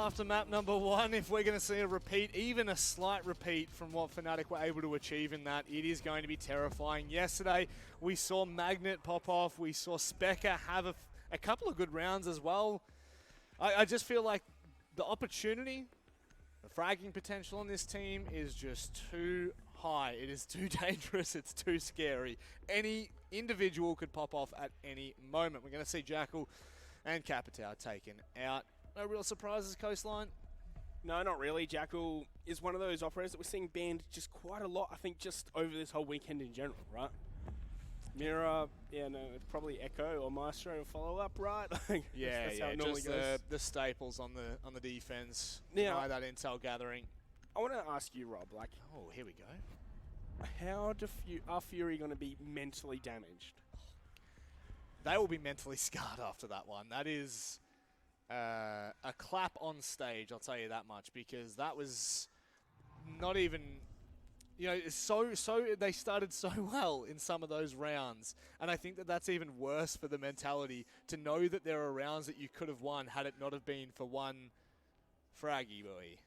after map number 1. If we're going to see a repeat, even a slight repeat from what Fnatic were able to achieve in that, it is going to be terrifying. Yesterday, we saw Magnet pop off. We saw Specker have a couple of good rounds as well. I just feel like the opportunity, the fragging potential on this team is just too high. It is too dangerous. It's too scary. Any individual could pop off at any moment. We're going to see Jackal and Capitao taken out. No real surprises, Coastline? No, not really. Jackal is one of those operators that we're seeing banned just quite a lot, I think, just over this whole weekend in general, right? Mirror, yeah, no, it's probably Echo or Maestro to follow up, right? Yeah, that's how it normally just goes. the staples on the defense. Now, That intel gathering. I want to ask you, Rob, like, Oh, here we go. how are Fury going to be mentally damaged? They will be mentally scarred after that one. That is a clap on stage, I'll tell you that much, because that was not even, you know, they started so well in some of those rounds, and I think that that's even worse for the mentality to know that there are rounds that you could have won had it not have been for one fraggy boy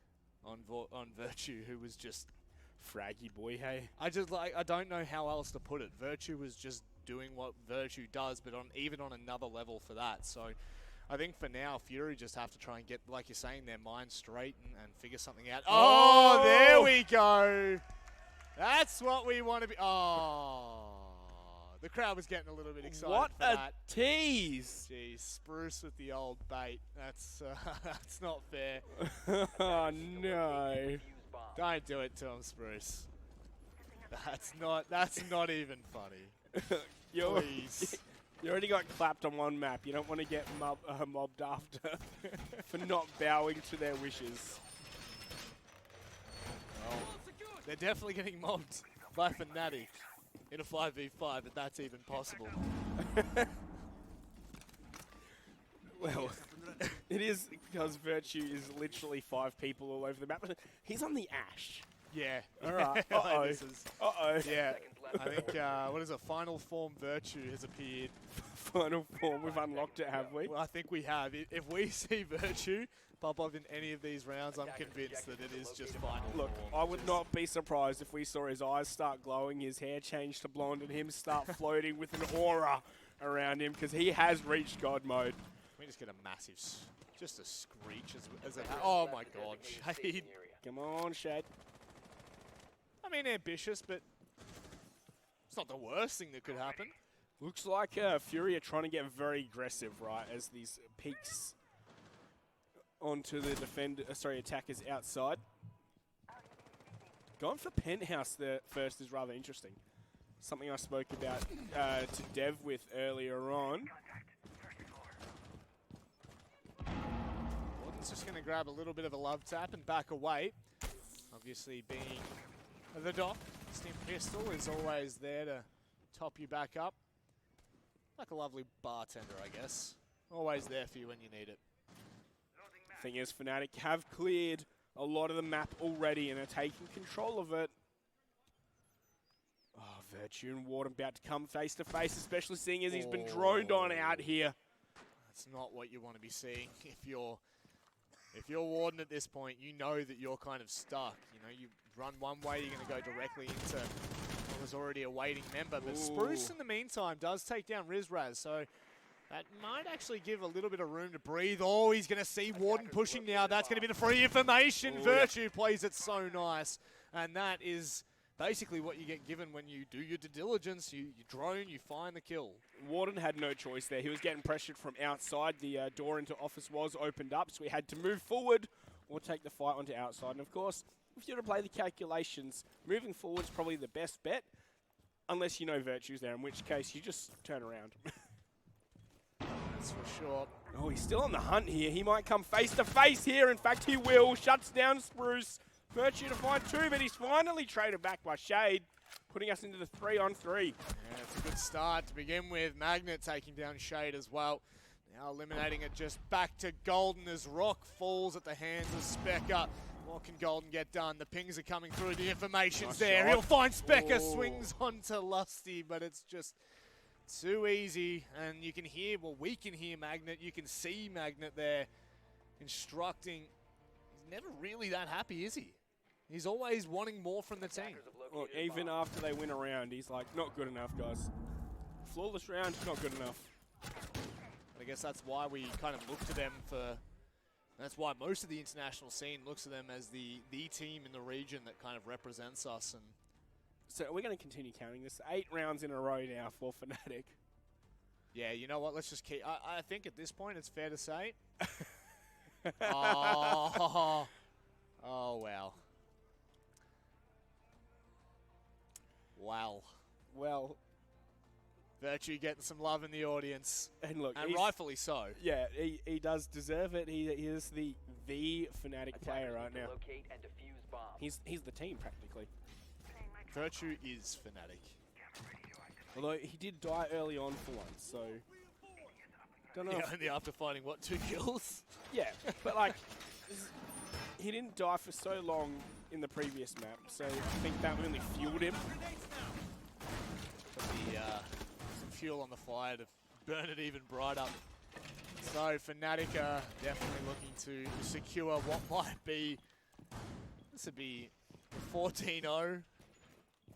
on Virtue, who was just Fraggy boy, hey. I don't know how else to put it. Virtue was just doing what Virtue does, but even on another level for that. So I think for now, Fury just have to try and get, like you're saying, their mind straight and figure something out. Oh, there we go. That's what we want to be. Oh, the crowd was getting a little bit excited What for a that. tease! Jeez, Spruce with the old bait. That's that's not fair. Oh, no. Don't do it to him, Spruce. That's not even funny. Please. You already got clapped on one map. You don't want to get mobbed after for not bowing to their wishes. Well, they're definitely getting mobbed by Fnatic in a 5v5, if that's even possible. Well, it is because Virtue is literally 5 people all over the map. He's on the Ash. Yeah. All right. Uh-oh. Uh-oh. Yeah. I think, what is it, Final Form Virtue has appeared. Final Form. We've unlocked it, have we? Well, I think we have. If we see Virtue pop up in any of these rounds, I'm convinced that it is just Final Look, Form. I would not be surprised if we saw his eyes start glowing, his hair change to blonde, and him start floating with an aura around him, because he has reached God mode. We just get a massive, just a screech as a. Oh my God, Shade. Come on, Shade. I mean, ambitious, but it's not the worst thing that could happen. Looks like Fury are trying to get very aggressive, right, as these peeks onto the attackers outside. Going for Penthouse first is rather interesting. Something I spoke about to Dev with earlier on. Warden's just going to grab a little bit of a love tap and back away. Obviously being the doc, Stim Pistol is always there to top you back up. Like a lovely bartender, I guess. Always there for you when you need it. Thing is, Fnatic have cleared a lot of the map already and are taking control of it. Oh, Virtue and Warden about to come face to face, especially seeing as he's been droned on out here. That's not what you want to be seeing. If you're Warden at this point, you know that you're kind of stuck. You know, you run one way, you're going to go directly into what was already a waiting member. But Spruce, in the meantime, does take down Rizraz, so that might actually give a little bit of room to breathe. Oh, he's going to see Warden pushing now. That's going to be the free information. Virtue plays it so nice. And that is basically what you get given when you do your due diligence. You drone, you find the kill. Warden had no choice there. He was getting pressured from outside. The door into office was opened up, so he had to move forward or take the fight onto outside. And of course, if you're to play the calculations, moving forward is probably the best bet, unless you know Virtue's there, in which case you just turn around. That's for sure. Oh, he's still on the hunt here. He might come face to face here. In fact, he will. Shuts down Spruce. Virtue to find 2, but he's finally traded back by Shade, putting us into the 3-on-3. Yeah, it's a good start to begin with. Magnet taking down Shade as well. Now eliminating it just back to Golden as Rock falls at the hands of Specker. What can Golden get done? The pings are coming through. The information's there. He'll find Specker. Swings onto Lusty, but it's just too easy. And you can hear, well, we can hear Magnet. You can see Magnet there instructing never really that happy, is he? He's always wanting more from the team. Look, even after they win a round, he's like, not good enough, guys. Flawless round, not good enough. I guess that's why we kind of look to them for... That's why most of the international scene looks at them as the team in the region that kind of represents us. And so we're going to continue counting this. 8 rounds in a row now for Fnatic. Yeah, you know what? Let's just keep... I think at this point it's fair to say... oh, wow. Wow. Well... Virtue getting some love in the audience. And look, and rightfully so. Yeah, he does deserve it. He is the Fnatic player right now. He's the team, practically. Virtue is Fnatic. Although he did die early on for once, so... Don't know. Yeah, only after fighting, what, 2 kills? Yeah, but like, he didn't die for so long in the previous map, so I think that really fueled him. Some fuel on the fire to burn it even brighter. So Fnatic are definitely looking to secure what might be... This would be 14-0.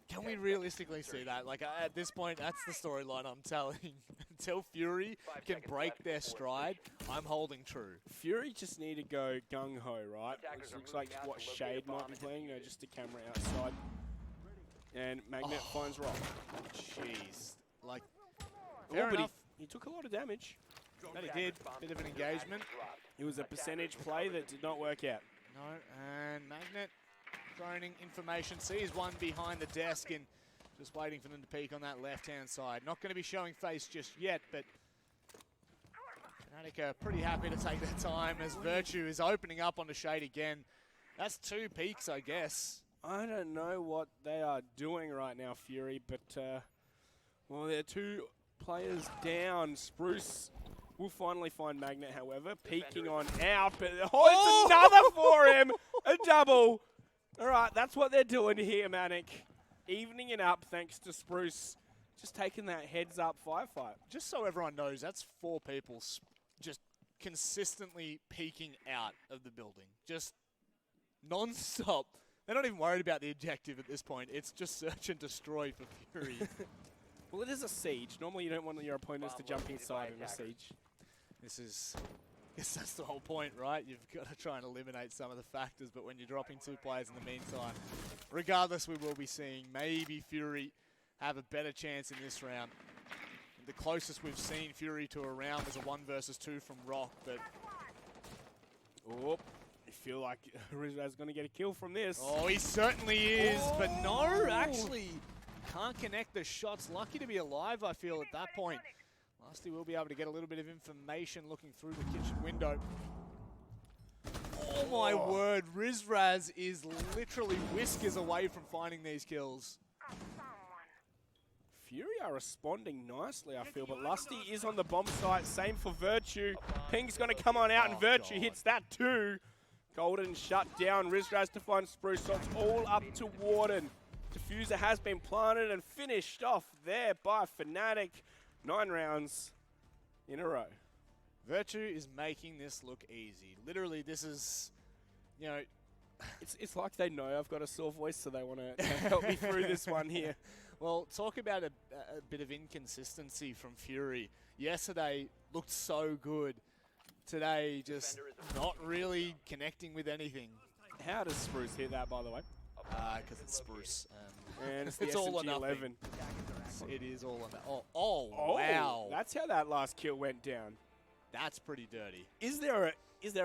Can we realistically see that? Like, at this point, that's the storyline I'm telling. Until Fury can break their stride, I'm holding true. Fury just need to go gung-ho, right? Which looks like what Shade might be playing, you know, just a camera outside. And Magnet finds Rock. Jeez. Like, fair enough. He took a lot of damage. That he did. Bit of an engagement. It was a percentage play that did not work out. No, and Magnet droning information. Sees one behind the desk and just waiting for them to peek on that left-hand side. Not going to be showing face just yet, but Fnatic are pretty happy to take their time as Virtue is opening up onto Shade again. That's 2 peaks, I guess. I don't know what they are doing right now, Fury, but, well, they're 2 players down. Spruce will finally find Magnet, however, peeking on out, but it's another for him! A double! All right, that's what they're doing here, Manic. Evening it up thanks to Spruce. Just taking that heads-up firefight. Just so everyone knows, that's 4 people just consistently peeking out of the building. Just non-stop. They're not even worried about the objective at this point. It's just search and destroy for Fury. Well, it is a siege. Normally you don't want your opponents to jump inside in a siege. This is... I guess that's the whole point, right? You've got to try and eliminate some of the factors, but when you're dropping 2 players in the meantime, regardless, we will be seeing maybe Fury have a better chance in this round. The closest we've seen Fury to a round was a 1 versus 2 from Rock, but... Oh, I feel like Rizra's going to get a kill from this. Oh, he certainly is, but no, actually can't connect the shots. Lucky to be alive, I feel, at that point. Lusty will be able to get a little bit of information looking through the kitchen window. Oh my word, Rizraz is literally whiskers away from finding these kills. Fury are responding nicely, I feel, but Lusty is on the bomb site. Same for Virtue. Ping's going to come on out, and Virtue hits that too. Golden shut down. Rizraz to find Spruce, so it's all up to Warden. Diffuser has been planted and finished off there by Fnatic. 9 rounds in a row. Virtue is making this look easy. Literally, this is, you know... It's like they know I've got a sore voice, so they want to help me through this one here. Well, talk about a bit of inconsistency from Fury. Yesterday looked so good. Today, just not really connecting with anything. How does Spruce hit that, by the way? Because it's Spruce. And it's the it's all or nothing. 11. It is all on that. Oh, wow. That's how that last kill went down. That's pretty dirty. Is there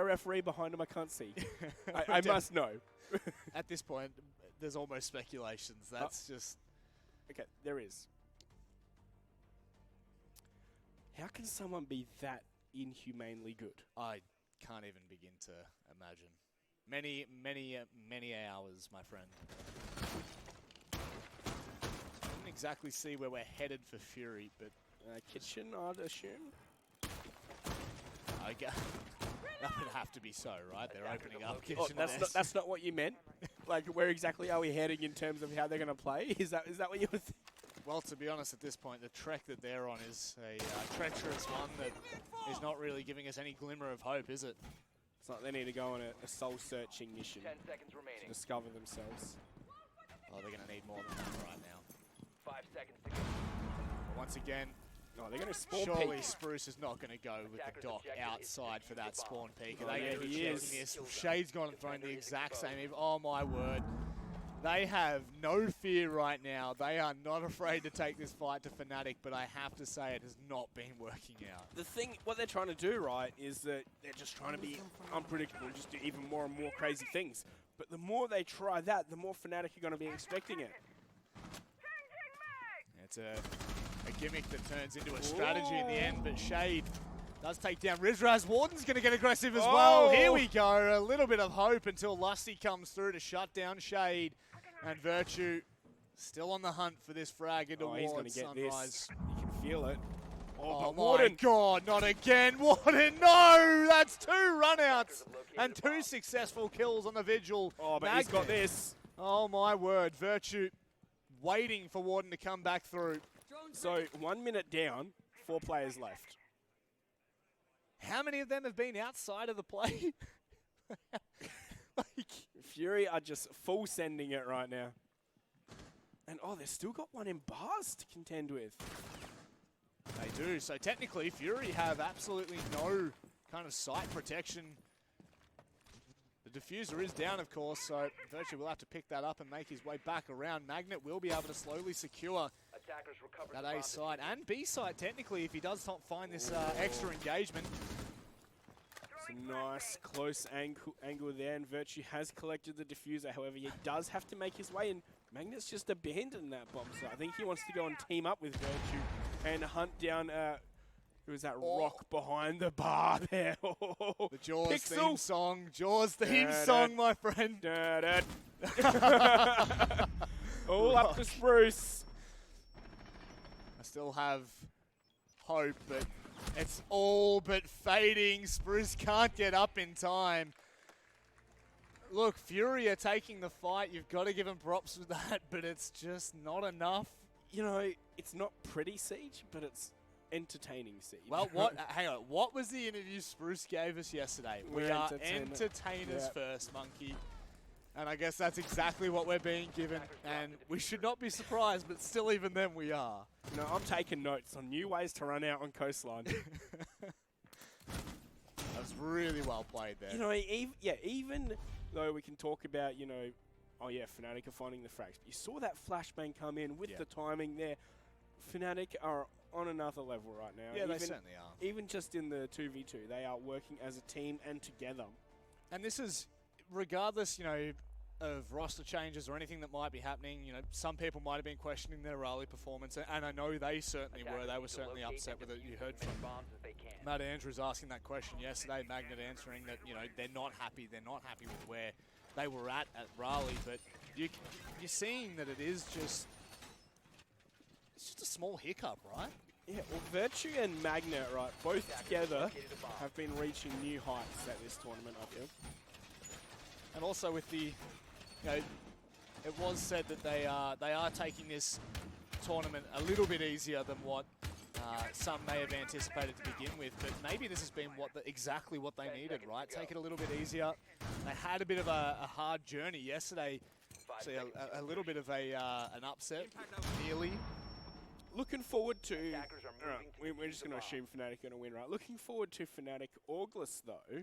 a referee behind him? I can't see. I must know. At this point, there's almost speculations. That's just... Okay, there is. How can someone be that inhumanely good? I can't even begin to imagine. Many hours, my friend. Didn't exactly see where we're headed for Fury, but... Kitchen, I'd assume? Okay. That would have to be so, right? They're opening up kitchen. That's not what you meant? Like, where exactly are we heading in terms of how they're going to play? Is that what you were thinking? Well, to be honest, at this point, the trek that they're on is a treacherous one that is not really giving us any glimmer of hope, is it? like they need to go on a soul-searching mission 10 seconds remaining. to discover themselves. Oh, they're going to need more than that right now. 5 seconds to go. But once again, Oh, they're going to spawn surely peek. Spruce is not going to go with the doc outside for that spawn peek. Oh, Are they yeah, going to be he checking is. this? Shade's gone and thrown the exact same. Oh, my word. They have no fear right now. They are not afraid to take this fight to Fnatic, but I have to say it has not been working out. The thing, what they're trying to do, right, is that they're just trying to be unpredictable and just do even more and more crazy things. But the more they try that, the more Fnatic are going to be expecting it. It's a gimmick that turns into a strategy in the end, but Shade does take down Rizraz. Warden's going to get aggressive as well. Here we go. A little bit of hope until Lusty comes through to shut down Shade. And Virtue still on the hunt for this frag into He's going Ward to get Sunrise. this. You can feel it. Oh but my Warden. God, not again. Warden, no! That's 2 runouts and 2 successful kills on the Vigil. Oh, but he's got this. Oh my word. Virtue waiting for Warden to come back through. So 1 minute down, 4 players left. How many of them have been outside of the play? Like, Fury are just full sending it right now. And oh, they've still got one in bars to contend with. they do. So technically, Fury have absolutely no kind of sight protection. The diffuser is down, of course, so Virtue will have to pick that up and make his way back around. Magnet will be able to slowly secure Attackers recover that the A bomb side and B side, technically, if he does not find this extra engagement. It's a nice close angle there, and Virtue has collected the diffuser. However, he does have to make his way, and Magnet's just abandoned that bomb site. I think he wants to go and team up with Virtue and hunt down, who is that rock behind the bar there? The Jaws Pixel. theme song. Jaws theme song, my friend. All up to Spruce. I still have hope, but it's all but fading. Spruce can't get up in time. Look, Fury are taking the fight. You've got to give them props for that, but it's just not enough. You know, it's not pretty Siege, but it's entertaining Siege. Well, hang on. What was the interview Spruce gave us yesterday? We We're are entertainers. entertainers first, Monkey. And I guess that's exactly what we're being given. And we should not be surprised, but still even then we are. No, I'm taking notes on new ways to run out on Coastline. That was really well played there. You know, even though we can talk about, you know, oh yeah, Fnatic are finding the frags. But you saw that flashbang come in with the timing there. Fnatic are on another level right now. Yeah, they certainly are. Even just in the 2v2, they are working as a team and together. And this is, regardless, you know, of roster changes or anything that might be happening, you know, some people might have been questioning their early performance, and I know they certainly were. They were certainly upset with it. You heard from Matt Andrews asking that question yesterday, Magnet answering that, you know, they're not happy. They're not happy with where they were at Raleigh, but you're seeing that it is just, it's just a small hiccup, right? Yeah, well, Virtue and Magnet, right, both together have been reaching new heights at this tournament, I feel. And also with the, you know, it was said that they are taking this tournament a little bit easier than what some may have anticipated to begin with, but maybe this has been exactly what they needed, right? Take it a little bit easier. They had a bit of a hard journey yesterday, actually a little bit of an upset, nearly. Looking forward to, we're just going to assume Fnatic are going to win, right? Looking forward to Fnatic August, though.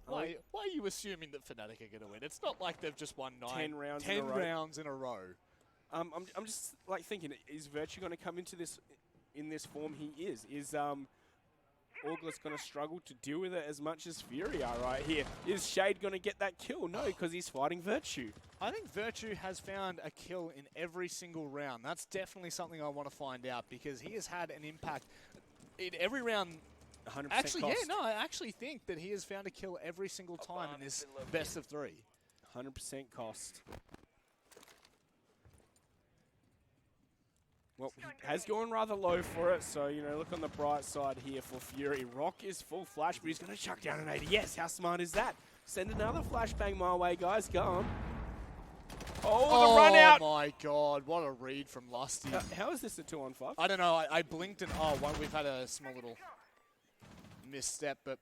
Why are you assuming that Fnatic are going to win? It's not like they've just won 10 rounds in a row. I'm just like thinking, is Virtue going to come into this in this form he is? Is August going to struggle to deal with it as much as Fury are right here? Is Shade going to get that kill? No, because he's fighting Virtue. I think Virtue has found a kill in every single round. That's definitely something I want to find out, because he has had an impact in every round. 100% actually, cost. yeah, no, I actually think that he has found a kill every single time in this best of 3. 100% cost. Well, he has gone rather low for it, so, you know, look on the bright side here for Fury. Rock is full flash, but he's going to chuck down an 80. Yes, how smart is that? Send another flashbang my way, guys. Go on. Oh, the run out! Oh my God, what a read from Lusty. How is this a 2-on-5? I don't know, I blinked and, we've had a small little misstep, but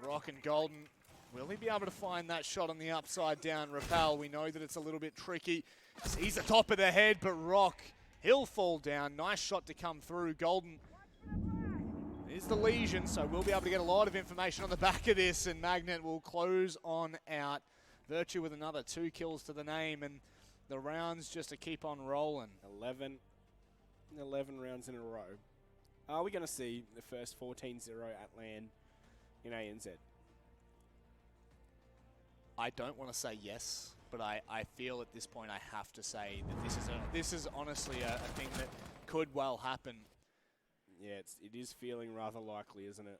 Rock and Golden, will he be able to find that shot on the upside down rappel? We know that it's a little bit tricky. Sees the top of the head, but Rock, he'll fall down. Nice shot to come through. Golden is the lesion, so we'll be able to get a lot of information on the back of this, and Magnet will close on out. Virtue with another 2 kills to the name, and the rounds just to keep on rolling. 11 rounds in a row. Are we going to see the first 14-0 at LAN in ANZ? I don't want to say yes, but I feel at this point I have to say that this is honestly a thing that could well happen. Yeah, it is feeling rather likely, isn't it?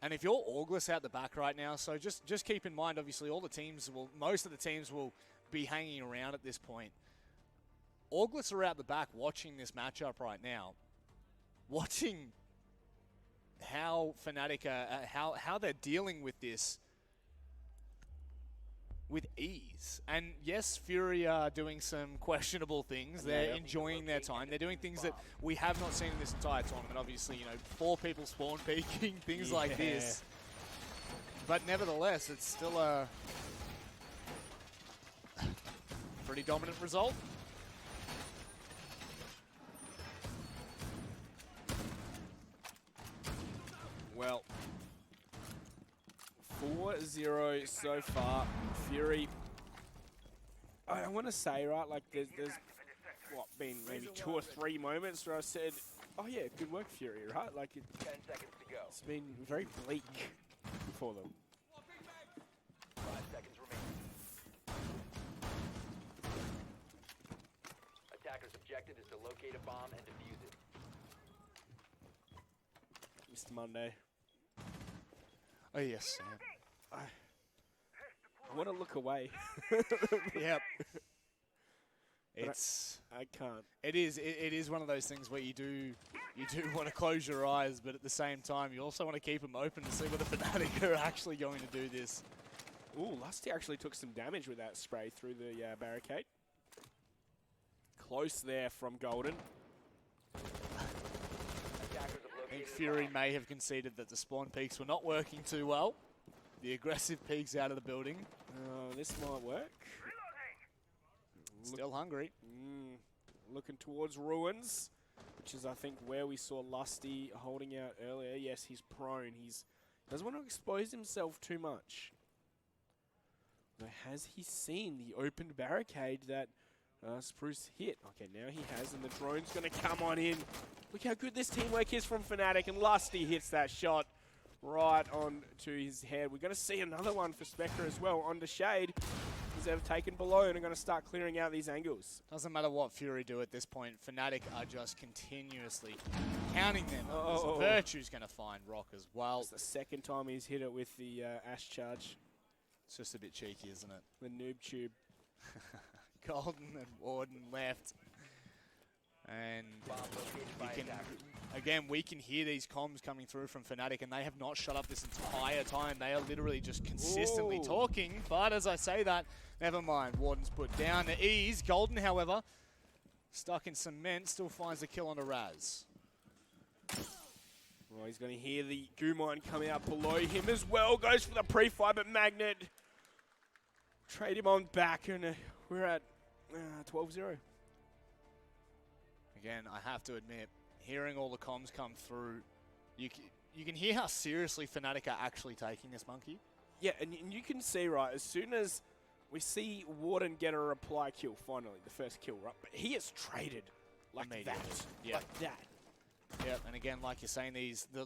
And if you're Auglis out the back right now, so just keep in mind, obviously, most of the teams will be hanging around at this point. Auglis are out the back watching this matchup right now, watching how Fnatic how they're dealing with this with ease. And yes, Fury are doing some questionable things. They're enjoying their time. They're doing things that we have not seen in this entire tournament. Obviously, you know, 4 people spawn peeking, things like this. But nevertheless, it's still a pretty dominant result. Well, 4-0 so far. Fury, I want to say, right, like there's what, been maybe 2 or 3 moments where I said, oh yeah, good work, Fury, right? Like 10 seconds to go. it's been very bleak for them. 5 seconds remaining. Attacker's objective is to locate a bomb and defuse it. Mr. Monday. Oh yes, Sam. I want to look away. Yep. I can't. It is one of those things where you do want to close your eyes, but at the same time you also want to keep them open to see whether Fnatic are actually going to do this. Ooh, Lusty actually took some damage with that spray through the barricade. Close there from Golden. I think Fury may have conceded that the spawn peaks were not working too well. The aggressive peaks out of the building. This might work. Still hungry. Looking towards Ruins, which is, I think, where we saw Lusty holding out earlier. Yes, he's prone. He doesn't want to expose himself too much. But has he seen the opened barricade that Spruce hit? Okay, now he has, and the drone's going to come on in. Look how good this teamwork is from Fnatic, and Lusty hits that shot right onto his head. We're going to see another one for Spectre as well, onto Shade. They've taken below and are going to start clearing out these angles. Doesn't matter what Fury do at this point. Fnatic are just continuously counting them. So Virtue's going to find Rock as well. It's the second time he's hit it with the Ash charge. It's just a bit cheeky, isn't it? The noob tube. Golden and Warden left. And again, we can hear these comms coming through from Fnatic, and they have not shut up this entire time. They are literally just consistently talking. But as I say that, never mind. Warden's put down to ease. Golden, however, stuck in cement, still finds a kill on a Raz. Well, he's going to hear the goo mine coming out below him as well. Goes for the pre-fire, but Magnet trade him on back, and we're at 12-0. Again, I have to admit, hearing all the comms come through, you can hear how seriously Fnatic are actually taking this monkey. Yeah, and you can see, right, as soon as we see Warden get a reply kill, finally, the first kill, right, but he is traded like that. Yep. Like that. Yep, and again, like you're saying,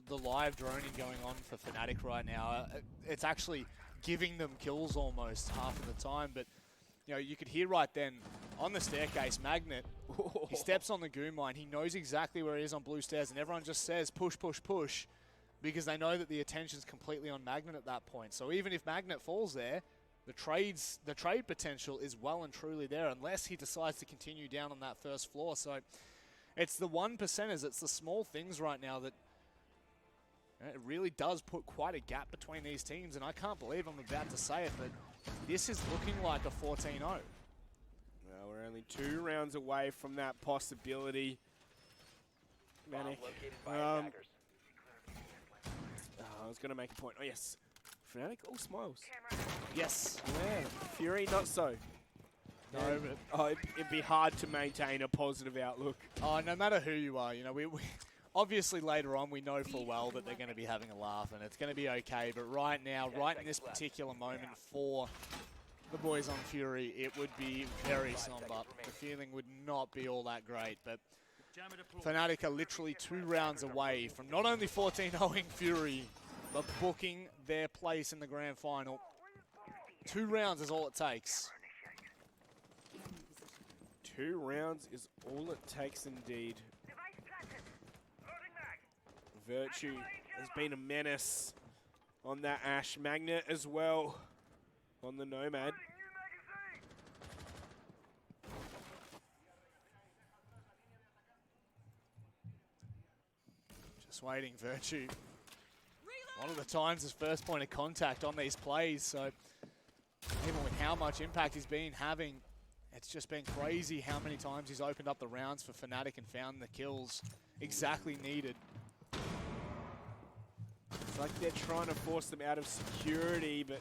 the live droning going on for Fnatic right now, it's actually giving them kills almost half of the time, but you know, you could hear right then on the staircase, Magnet, he steps on the goo mine. He knows exactly where he is on blue stairs, and everyone just says push, push, push, because they know that the attention's completely on Magnet at that point. So even if Magnet falls there, the trade potential is well and truly there, unless he decides to continue down on that first floor. So it's the 1%ers, it's the small things right now that it really does put quite a gap between these teams, and I can't believe I'm about to say it, but this is looking like a 14-0. Well, we're only 2 rounds away from that possibility. Manic. Located by Um, attackers. I was going to make a point. Oh, yes. Fnatic, all smiles. Yes. Yeah. Fury, not so. No, And, but oh, it'd be hard to maintain a positive outlook. oh, no matter who you are, you know, we obviously later on we know full well that they're going to be having a laugh and it's going to be okay. But right now, right in this particular moment for the boys on Fury, it would be very somber. The feeling would not be all that great. But Fnatic are literally 2 rounds away from not only 14-0ing Fury, but booking their place in the grand final. 2 rounds is all it takes. 2 rounds is all it takes indeed. Virtue has been a menace on that Ash. Magnet as well on the Nomad. Just waiting, Virtue. One of the times his first point of contact on these plays, so even with how much impact he's been having, it's just been crazy how many times he's opened up the rounds for Fnatic and found the kills exactly needed. It's like they're trying to force them out of security, but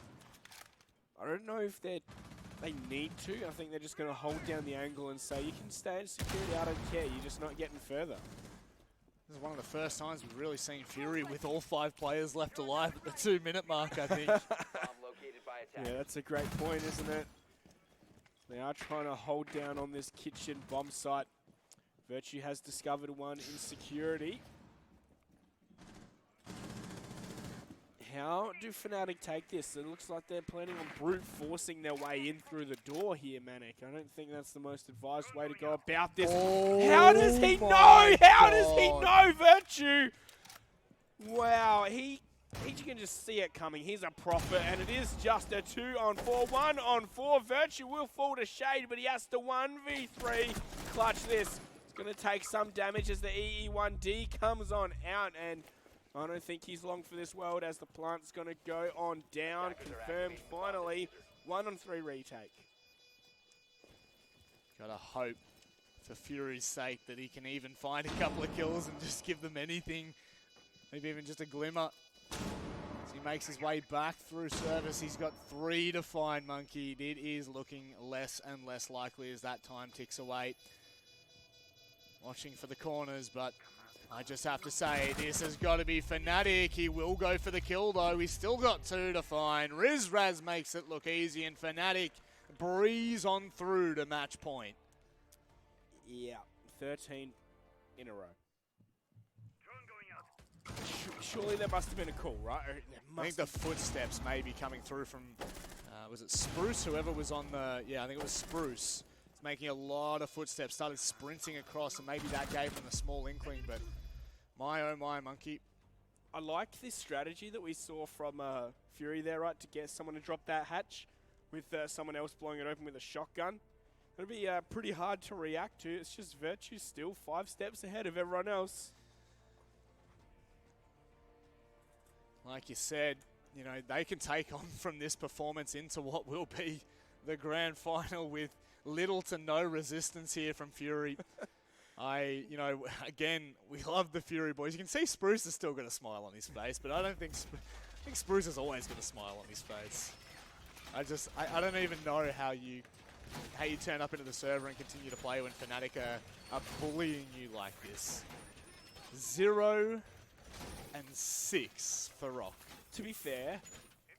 I don't know if they need to. I think they're just going to hold down the angle and say, you can stay in security, I don't care, you're just not getting further. This is one of the first times we've really seen Fury with all 5 players left alive at the 2-minute mark, I think. Bomb located by attackers. Yeah, that's a great point, isn't it? They are trying to hold down on this kitchen bomb site. Virtue has discovered one in security. How do Fnatic take this? It looks like they're planning on brute forcing their way in through the door here, Manic. I don't think that's the most advised way to go about this. Oh, how does he know? How does he know, Virtue? Wow, he can just see it coming. He's a prophet, and it is just a 2-on-4. 1-on-4. Virtue will fall to shade, but he has to 1v3 clutch this. It's going to take some damage as the EE1D comes on out, and I don't think he's long for this world as the plant's going to go on down. Confirmed finally. 1-on-3 retake. Gotta hope, for Fury's sake, that he can even find a couple of kills and just give them anything. Maybe even just a glimmer. As he makes his way back through service, he's got 3 to find, Monkey. It is looking less and less likely as that time ticks away. Watching for the corners, but I just have to say, this has got to be Fnatic. He will go for the kill, though. He's still got 2 to find. Rizraz makes it look easy, and Fnatic breeze on through to match point. Yeah, 13 in a row. Surely there must have been a call, right? I think the footsteps may be coming through from, was it Spruce? Whoever was on the, yeah, I think it was Spruce. It's making a lot of footsteps, started sprinting across, and maybe that gave them a small inkling, but my oh my, Monkey. I like this strategy that we saw from Fury there, right, to get someone to drop that hatch with someone else blowing it open with a shotgun. It'll be pretty hard to react to. It's just Virtue still 5 steps ahead of everyone else. Like you said, you know, they can take on from this performance into what will be the grand final with little to no resistance here from Fury. You know, again, we love the Fury boys. You can see Spruce has still got a smile on his face, but I think Spruce has always got a smile on his face. I don't even know how you turn up into the server and continue to play when Fnatic are bullying you like this. 0 and 6 for Rock. To be fair,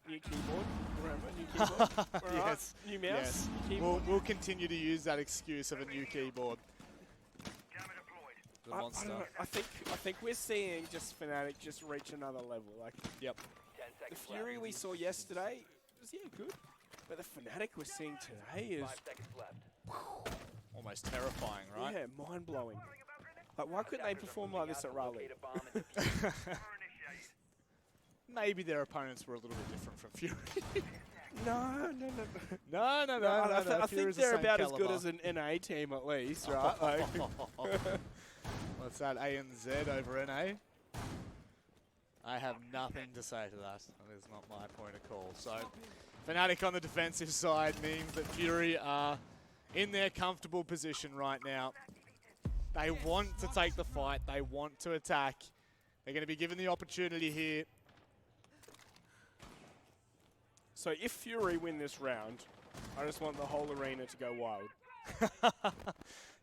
new keyboard. Remember, new keyboard. Yes. New mouse. Yes. New keyboard. We'll continue to use that excuse of a new keyboard. The I monster. don't know. I think we're seeing just Fnatic just reach another level. Like, Yep. 10 the seconds Fury left. we saw yesterday was good, but the Fnatic we're seeing today is 5 seconds left. Almost terrifying, right? yeah, mind blowing. Like, why couldn't they perform like this at Raleigh? Locate a bomb and defuse it. Maybe their opponents were a little bit different from Fury. No. No. I think they're about as good as an NA team at least, right? Like, What's that, A and Z over NA? I have nothing to say to that. That is not my point of call. So, Fnatic on the defensive side means that Fury are in their comfortable position right now. They want to take the fight. They want to attack. They're going to be given the opportunity here. So if Fury win this round, I just want the whole arena to go wild.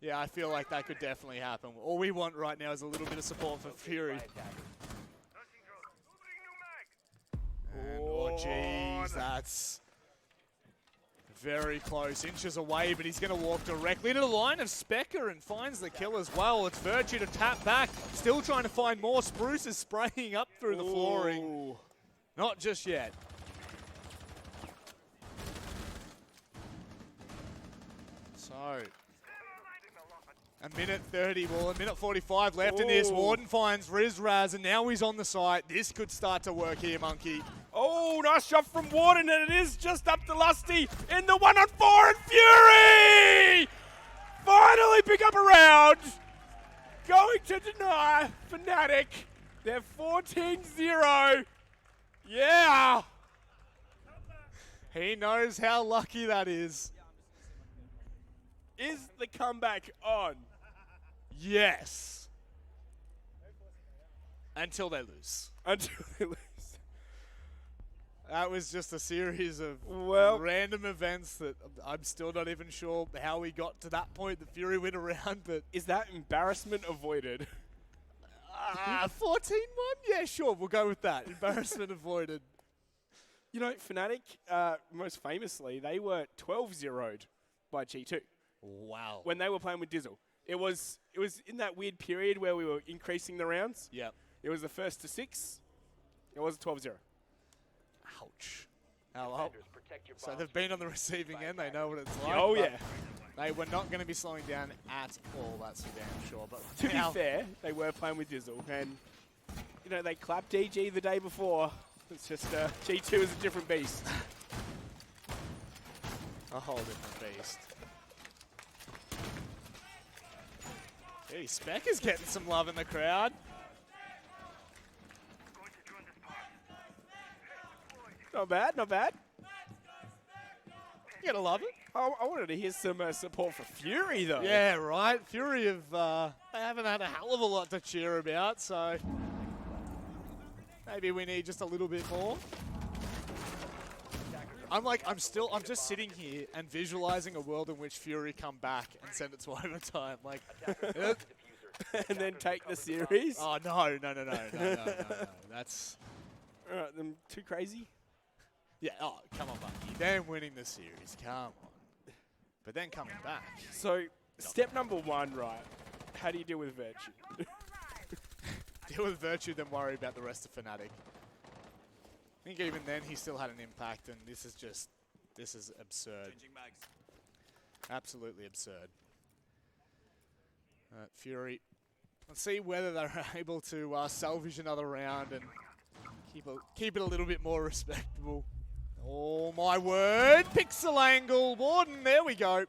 Yeah, I feel like that could definitely happen. All we want right now is a little bit of support for Fury. And, oh, jeez, that's very close. Inches away, but he's going to walk directly into the line of Specker and finds the kill as well. It's Virtue to tap back. Still trying to find more. Spruce is spraying up through the flooring. Ooh. Not just yet. So, a minute 30, well, a minute 45 left in this. Warden finds Rizraz, and now he's on the site. This could start to work here, Monkey. Oh, nice shot from Warden, and it is just up to Lusty in the 1-on-4, and Fury finally pick up a round. Going to deny Fnatic. They're 14-0. Yeah. He knows how lucky that is. Is the comeback on? Yes. Until they lose. Until they lose. That was just a series of random events that I'm still not even sure how we got to that point. The Fury win around, but Is that embarrassment avoided? 14-1? Yeah, sure, we'll go with that. Embarrassment avoided. You know, Fnatic, most famously, they were 12-0'd by G2 Wow. when they were playing with Dizzle. It was in that weird period where we were increasing the rounds. Yep. It was the first to 6. It was a 12-0. Ouch. Oh, Defenders, protect your so bombs they've been on the from receiving by end. They attackers. know what it's like. Oh, but yeah. They were not going to be slowing down at all, that's for damn sure. But To be now, fair, they were playing with Dizzle. And, you know, they clapped DG the day before. It's just G2 is a different beast. a whole different beast. Hey, Speck is getting some love in the crowd. Not bad, not bad. You gotta love it. I wanted to hear some support for Fury, though. Yeah, right. Fury have they haven't had a hell of a lot to cheer about, so maybe we need just a little bit more. I'm just sitting here and visualizing a world in which Fury come back and send it to overtime. Like, And then take the series. oh no. That's All right, them too crazy. yeah. Oh, come on, Bucky. Them winning the series, come on. But then coming back. So, step number 1, right? How do you deal with Virtue? Deal with Virtue, then worry about the rest of Fnatic. I think even then he still had an impact, and this is absurd. Absolutely absurd. Fury, let's see whether they're able to salvage another round and keep it a little bit more respectable. Oh my word! Pixel angle, Warden, there we go.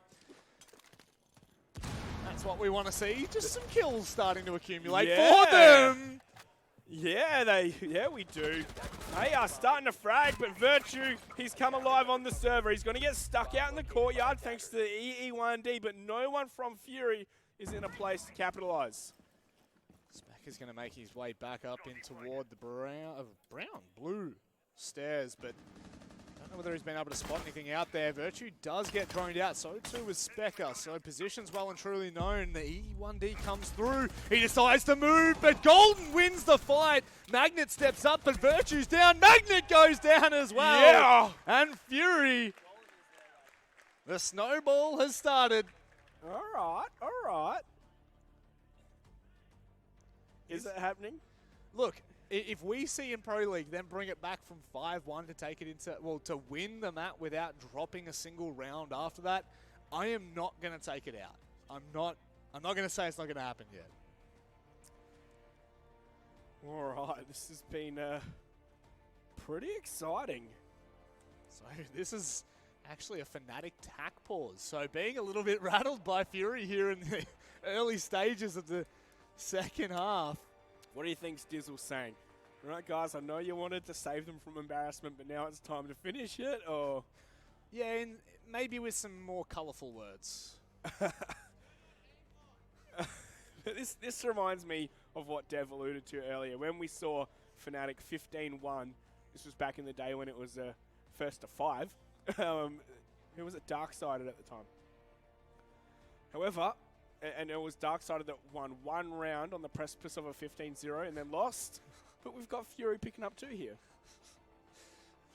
That's what we want to see. Just some kills starting to accumulate for them. Yeah, we do. They are starting to frag, but Virtue, he's come alive on the server. He's going to get stuck out in the courtyard thanks to the EE1D, but no one from Fury is in a place to capitalize. Speck is going to make his way back up in toward the blue stairs, but don't know whether he's been able to spot anything out there. Virtue does get droned out, so too is Specker. So position's well and truly known. The E1D comes through. He decides to move, but Golden wins the fight. Magnet steps up, but Virtue's down. Magnet goes down as well. Yeah! And Fury, the snowball has started. All right. Is it happening? Look, if we see in Pro League them bring it back from 5-1 to take it into, well, to win the map without dropping a single round after that, I am not going to take it out. I'm not going to say it's not going to happen yet. All right, this has been pretty exciting. So this is actually a Fnatic tack pause. So being a little bit rattled by Fury here in the early stages of the second half. What do you think's Dizzle saying? All right, guys, I know you wanted to save them from embarrassment, but now it's time to finish it, or? Yeah, and maybe with some more colourful words. This reminds me of what Dev alluded to earlier. When we saw Fnatic 15-1, this was back in the day when it was first to 5. Who was it? Darksided at the time. However, and it was Darksided that won one round on the precipice of a 15-0 and then lost. But we've got Fury picking up 2 here.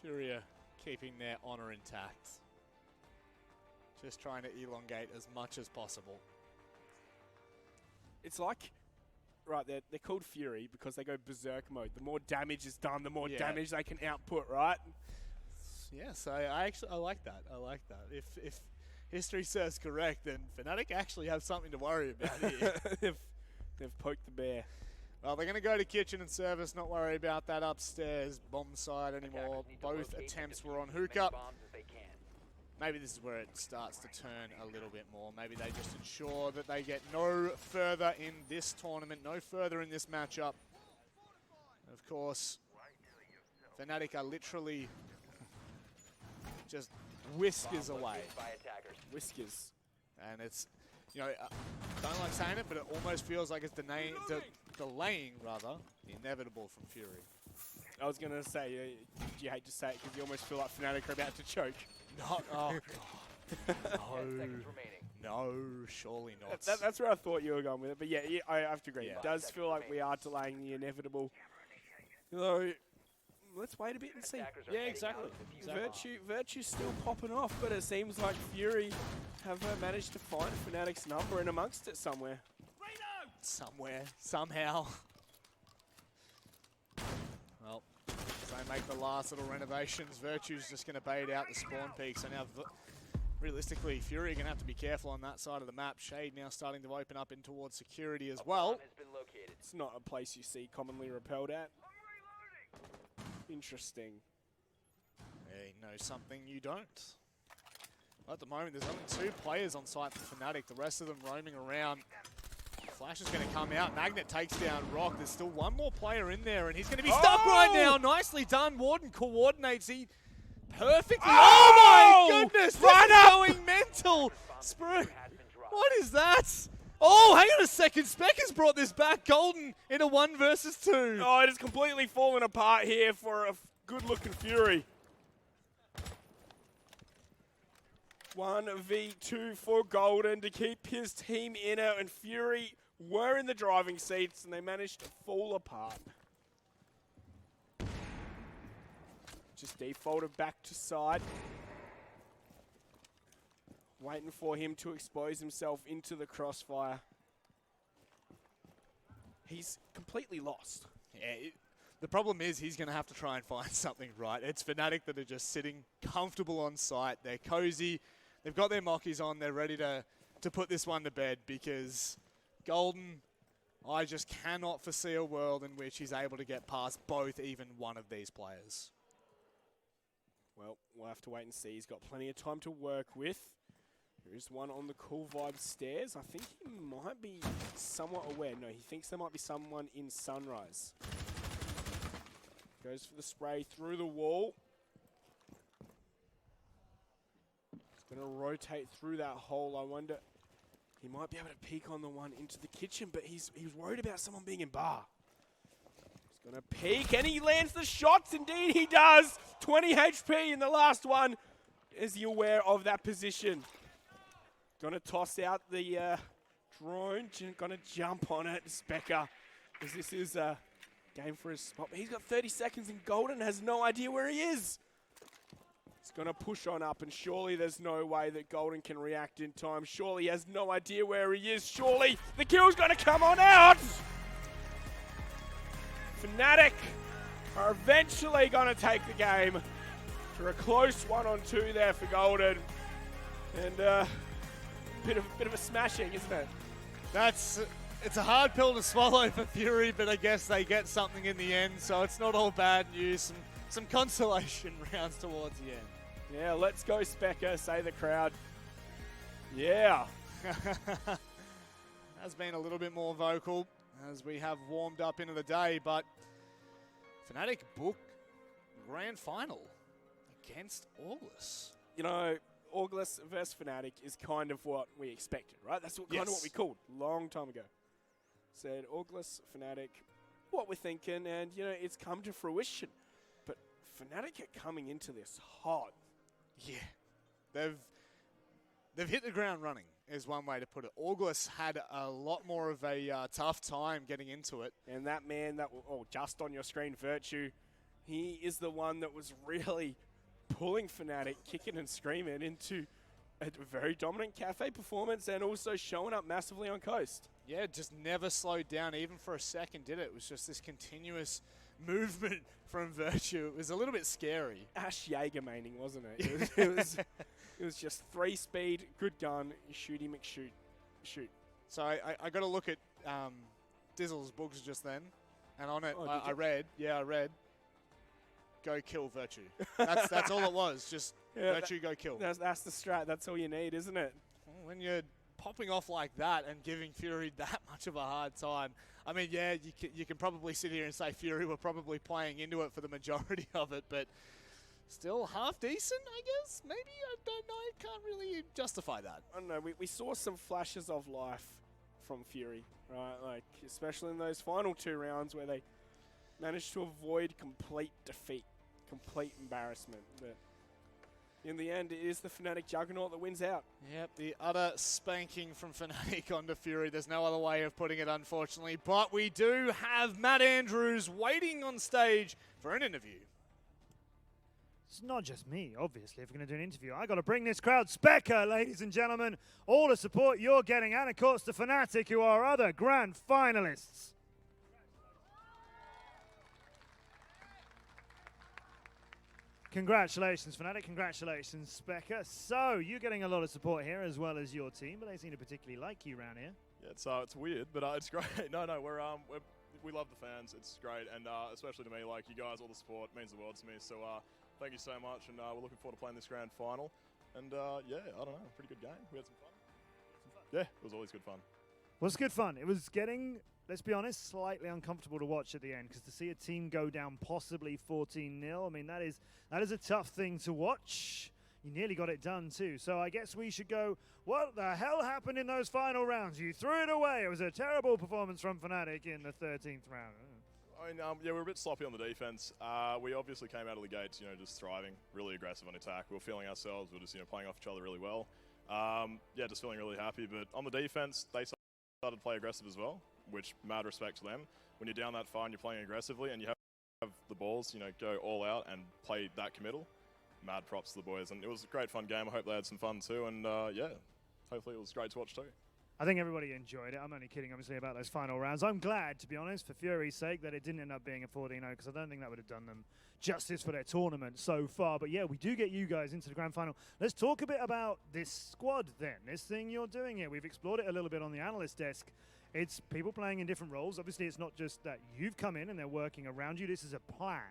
Fury are keeping their honor intact. Just trying to elongate as much as possible. It's like, right, they're called Fury because they go berserk mode. The more damage is done, the more damage they can output, right? Yes, I like that. I like that. If history serves correct, then Fnatic actually have something to worry about here. They've poked the bear. Well, they're going to go to kitchen and service, not worry about that upstairs bomb side anymore. Both attempts were on hookup. Maybe this is where it starts to turn a little bit more. Maybe they just ensure that they get no further in this tournament, no further in this matchup. Of course, Fnatic are literally just whiskers away. Whiskers. And it's, you know, don't like saying it, but it almost feels like it's delaying rather, the inevitable from Fury. I was going to say, you hate to say it because you almost feel like Fnatic are about to choke. No, oh God. No, surely not. That's where I thought you were going with it. But yeah, I have to agree. Yeah. It does feel like we are delaying the inevitable. So let's wait a bit and see. Yeah, exactly. Virtue's still popping off, but it seems like Fury have managed to find Fnatic's number in amongst it somewhere. Somewhere, somehow. Well, as they make the last little renovations, Virtue's just going to bait out the spawn peak. So now, realistically, Fury are going to have to be careful on that side of the map. Shade now starting to open up in towards security as well. It's not a place you see commonly repelled at. Interesting. Yeah, you know something you don't. At the moment, there's only 2 players on site for Fnatic. The rest of them roaming around. Flash is going to come out. Magnet takes down Rock. There's still one more player in there, and he's going to be stuck right now. Nicely done. Warden coordinates. He perfectly. Oh my goodness! This is going mental. What is that? Oh, hang on a second. Spec has brought this back. Golden in a 1 versus 2. Oh, it has completely fallen apart here for a good-looking Fury. 1v2 for Golden to keep his team in it, and Fury were in the driving seats, and they managed to fall apart. Just defaulted back to side. Waiting for him to expose himself into the crossfire. He's completely lost. Yeah, the problem is he's going to have to try and find something right. It's Fnatic that are just sitting comfortable on site. They're cozy. They've got their mockies on. They're ready to put this one to bed because Golden, I just cannot foresee a world in which he's able to get past even one of these players. Well, we'll have to wait and see. He's got plenty of time to work with. There is one on the Cool Vibe stairs. I think he might be somewhat aware. No, he thinks there might be someone in Sunrise. Goes for the spray through the wall. He's going to rotate through that hole. I wonder, he might be able to peek on the one into the kitchen, but he's worried about someone being in bar. He's going to peek, and he lands the shots. Indeed, he does. 20 HP in the last one. Is he aware of that position? Going to toss out the drone. Going to jump on it, Specker, because this is a game for his spot. But he's got 30 seconds, and Golden has no idea where he is. He's going to push on up, and surely there's no way that Golden can react in time. Surely he has no idea where he is. Surely the kill's going to come on out. Fnatic are eventually going to take the game. For a close 1-on-2 there for Golden. And bit of a smashing, isn't it? It's a hard pill to swallow for Fury, but I guess they get something in the end, so it's not all bad news. Some consolation rounds towards the end. Yeah, let's go Specker, say the crowd. Yeah. Has been a little bit more vocal as we have warmed up into the day, but Fnatic book grand final against August. You know, August versus Fnatic is kind of what we expected, right? That's kind of what we called a long time ago. said, August, Fnatic, what we're thinking, and, you know, it's come to fruition. But Fnatic are coming into this hot. Yeah, they've hit the ground running, is one way to put it. August had a lot more of a tough time getting into it. And that man that, just on your screen, Virtue, he is the one that was really pulling Fnatic, kicking and screaming into a very dominant cafe performance and also showing up massively on Coast. Yeah, just never slowed down even for a second, did it? It was just this continuous movement from Virtue. It was a little bit scary. Ash Jaeger maining, wasn't it? It was just 3 speed, good gun, shooty McShoot, shoot. So I got to look at Dizzle's books just then, and on it I read, go kill Virtue. That's all it was, just Virtue go kill. That's the strat, that's all you need, isn't it? When you're popping off like that and giving Fury that much of a hard time, I mean, yeah, you can probably sit here and say Fury were probably playing into it for the majority of it, but still half decent, I guess? Maybe? I don't know. I can't really justify that. I don't know. We saw some flashes of life from Fury, right? Like, especially in those final 2 rounds where they managed to avoid complete defeat, complete embarrassment. But in the end, it is the Fnatic Juggernaut that wins out. Yep, the utter spanking from Fnatic onto Fury. There's no other way of putting it, unfortunately. But we do have Matt Andrews waiting on stage for an interview. It's not just me, obviously, if we're going to do an interview. I got to bring this crowd Specker, ladies and gentlemen. All the support you're getting, and of course the Fnatic, who are other grand finalists. Congratulations, Fnatic. Congratulations, Specker. So, you're getting a lot of support here, as well as your team, but they seem to particularly like you around here. Yeah, it's weird, but it's great. No, we love the fans. It's great, and especially to me, like you guys, all the support means the world to me. So thank you so much, and we're looking forward to playing this grand final. And yeah, I don't know, pretty good game. We had some fun. Yeah, it was always good fun. Well, it's good fun. It was getting, let's be honest, slightly uncomfortable to watch at the end, because to see a team go down possibly 14-0, I mean, that is a tough thing to watch. You nearly got it done too. So I guess we should go, what the hell happened in those final rounds? You threw it away. It was a terrible performance from Fnatic in the 13th round. I mean, yeah, we were a bit sloppy on the defense. We obviously came out of the gates, just thriving, really aggressive on attack. We were feeling ourselves. We were just, playing off each other really well. Yeah, just feeling really happy. But on the defense, they started to play aggressive as well, which mad respect to them. When you're down that far and you're playing aggressively and you have the balls, go all out and play that committal, mad props to the boys. And it was a great fun game. I hope they had some fun too. And yeah, hopefully it was great to watch too. I think everybody enjoyed it. I'm only kidding, obviously, about those final rounds. I'm glad, to be honest, for Fury's sake, that it didn't end up being a 14-0, because I don't think that would have done them justice for their tournament so far. But yeah, we do get you guys into the grand final. Let's talk a bit about this squad then, this thing you're doing here. We've explored it a little bit on the analyst desk. It's people playing in different roles. Obviously, it's not just that you've come in and they're working around you. This is a plan.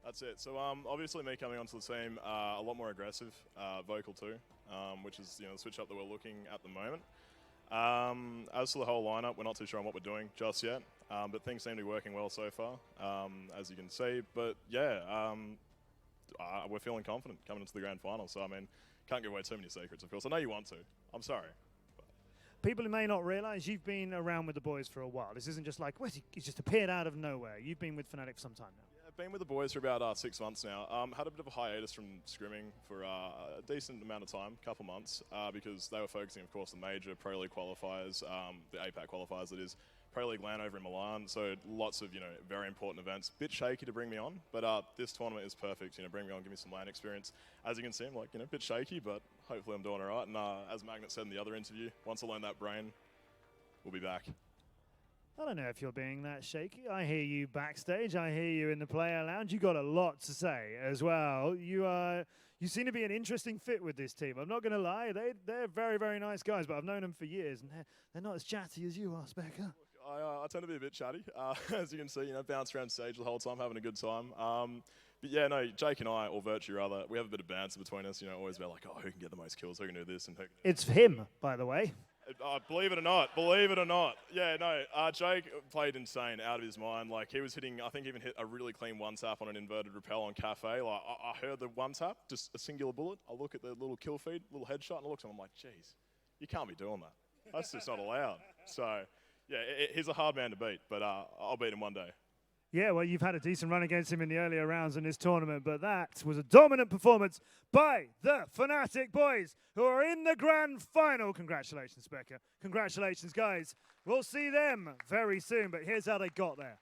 That's it. So obviously me coming onto the team, a lot more aggressive, vocal too, which is the switch up that we're looking at the moment. As for the whole lineup, we're not too sure on what we're doing just yet, but things seem to be working well so far, as you can see. But yeah, we're feeling confident coming into the grand final. So I mean, can't give away too many secrets, of course. I know you want to. I'm sorry. People who may not realise, you've been around with the boys for a while. This isn't just like, well, he's just appeared out of nowhere. You've been with Fnatic for some time now. I've been with the boys for about 6 months now. Had a bit of a hiatus from scrimming for a decent amount of time, couple months, because they were focusing, of course, the major Pro League qualifiers, the APAC qualifiers, that is, Pro League LAN over in Milan. So lots of, very important events. Bit shaky to bring me on, but this tournament is perfect. Bring me on, give me some LAN experience. As you can see, I'm like, a bit shaky, but hopefully I'm doing all right. And as Magnet said in the other interview, once I learn that brain, we'll be back. I don't know if you're being that shaky. I hear you backstage. I hear you in the player lounge. You got a lot to say as well. You seem to be an interesting fit with this team. I'm not going to lie. They're very, very nice guys, but I've known them for years, and they're not as chatty as you are, Specker. I tend to be a bit chatty, as you can see. Bounce around stage the whole time, having a good time. But yeah, no, Jake and I, or Virtue rather, we have a bit of banter between us. Always about like, oh, who can get the most kills? Who can do this? And who can do it's him, by the way. Believe it or not. Yeah, no, Jake played insane, out of his mind. Like, he was hitting, I think even hit a really clean one-tap on an inverted rappel on Cafe. Like, I heard the one-tap, just a singular bullet. I look at the little kill feed, little headshot, and I look at him, I'm like, geez, you can't be doing that. That's just not allowed. So, yeah, he's a hard man to beat, but I'll beat him one day. Yeah, well, you've had a decent run against him in the earlier rounds in this tournament, but that was a dominant performance by the Fnatic boys, who are in the grand final. Congratulations, Becca. Congratulations, guys. We'll see them very soon, but here's how they got there.